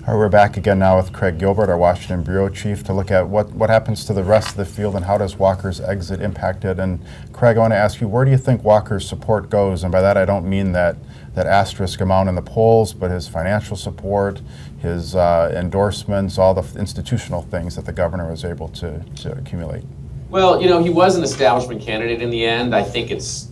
All right, we're back again now with Craig Gilbert, our Washington bureau chief, to look at what happens to the rest of the field and how does Walker's exit impact it. And Craig, I want to ask you, where do you think Walker's support goes? And by that I don't mean that asterisk amount in the polls, but his financial support, his endorsements, all the institutional things that the governor was able to accumulate. Well, you know, he was an establishment candidate in the end. I think it's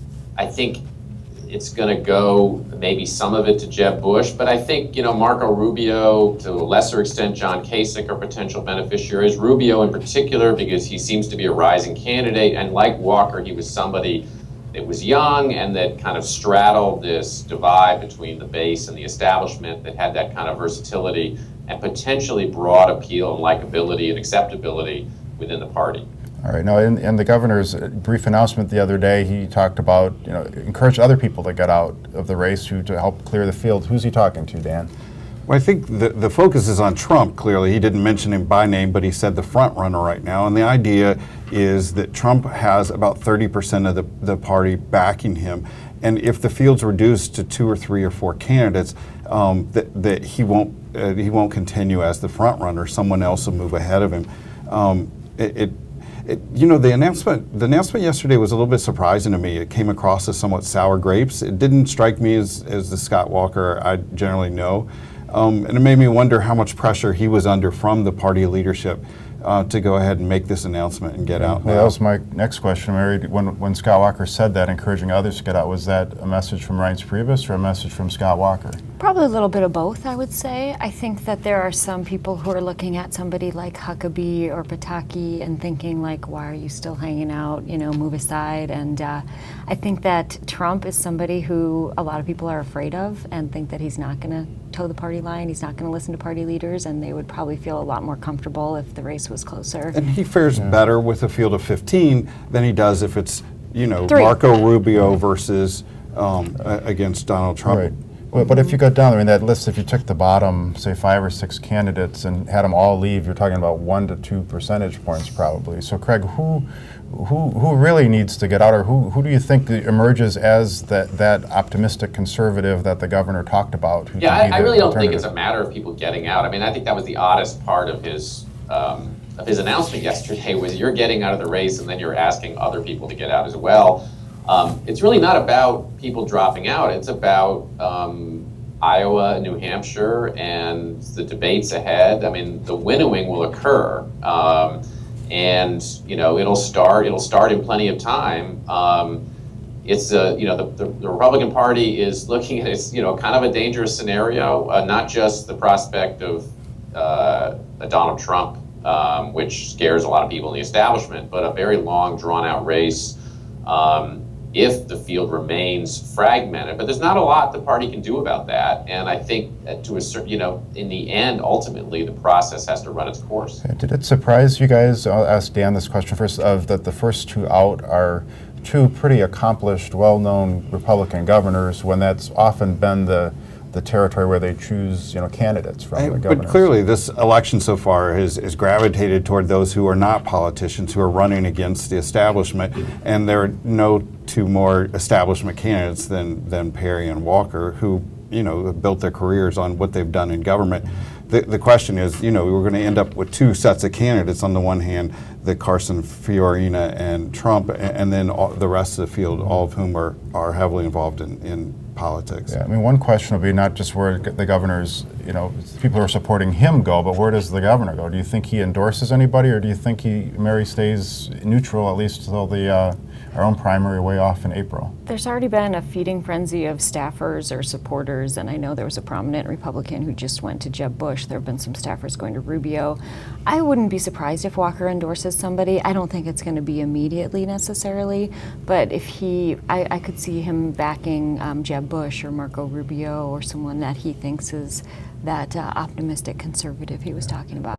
going to go, maybe some of it to Jeb Bush, but I think, you know, Marco Rubio, to a lesser extent John Kasich are potential beneficiaries. Rubio in particular, because he seems to be a rising candidate, and like Walker, he was somebody that was young and that kind of straddled this divide between the base and the establishment, that had that kind of versatility and potentially broad appeal and likability and acceptability within the party. All right. Now, in the governor's brief announcement the other day, he talked about, you know, encourage other people to get out of the race to help clear the field. Who's he talking to, Dan? Well, I think the focus is on Trump, clearly. He didn't mention him by name, but he said the front runner right now. And the idea is that Trump has about 30% of the party backing him. And if the field's reduced to 2 or 3 or 4 candidates, that he won't continue as the front runner. Someone else will move ahead of him. You know, the announcement yesterday was a little bit surprising to me. It came across as somewhat sour grapes. It didn't strike me as the Scott Walker I generally know. And it made me wonder how much pressure he was under from the party leadership to go ahead and make this announcement and get out. Well, that was my next question, Mary. When Scott Walker said that, encouraging others to get out, was that a message from Mary Spicuzza or a message from Scott Walker? Probably a little bit of both, I would say. I think that there are some people who are looking at somebody like Huckabee or Pataki and thinking like, why are you still hanging out, you know, move aside. And I think that Trump is somebody who a lot of people are afraid of and think that he's not going to toe the party line, he's not going to listen to party leaders, and they would probably feel a lot more comfortable if the race was closer. And he fares better with a field of 15 than he does if it's, you know, 3. Marco Rubio versus against Donald Trump. Right. Well, but if you go down, I mean, that list, if you took the bottom, say 5 or 6 candidates and had them all leave, you're talking about 1 to 2 percentage points probably. So, Craig, who really needs to get out, or who do you think emerges as that optimistic conservative that the governor talked about? Yeah, I really don't think it's a matter of people getting out. I mean, I think that was the oddest part of his announcement yesterday, was you're getting out of the race and then you're asking other people to get out as well. It's really not about people dropping out. It's about Iowa and New Hampshire and the debates ahead. I mean, the winnowing will occur, and you know it'll start in plenty of time. It's you know, the Republican Party is looking at, it's, you know, kind of a dangerous scenario. Not just the prospect of a Donald Trump, which scares a lot of people in the establishment, but a very long, drawn-out race. If the field remains fragmented, but there's not a lot the party can do about that, and I think to a certain, you know, in the end, ultimately, the process has to run its course. Did it surprise you guys? I'll ask Dan this question first. That the first 2 out are 2 pretty accomplished, well-known Republican governors, when that's often been the territory where they choose, you know, candidates from the governors. But clearly this election so far has gravitated toward those who are not politicians, who are running against the establishment, and there are no 2 more establishment candidates than Perry and Walker, who, you know, have built their careers on what they've done in government. The question is, you know, we're going to end up with 2 sets of candidates. On the one hand, the Carson, Fiorina, and Trump, and then the rest of the field, all of whom are heavily involved in politics. Yeah, I mean, one question would be not just where the governor's, you know, people who are supporting him go, but where does the governor go? Do you think he endorses anybody, or do you think Mary stays neutral at least until our own primary way off in April? There's already been a feeding frenzy of staffers or supporters, and I know there was a prominent Republican who just went to Jeb Bush. There have been some staffers going to Rubio. I wouldn't be surprised if Walker endorses somebody. I don't think it's going to be immediately necessarily, but if I could see him backing Jeb Bush or Marco Rubio or someone that he thinks is that optimistic conservative he was talking about.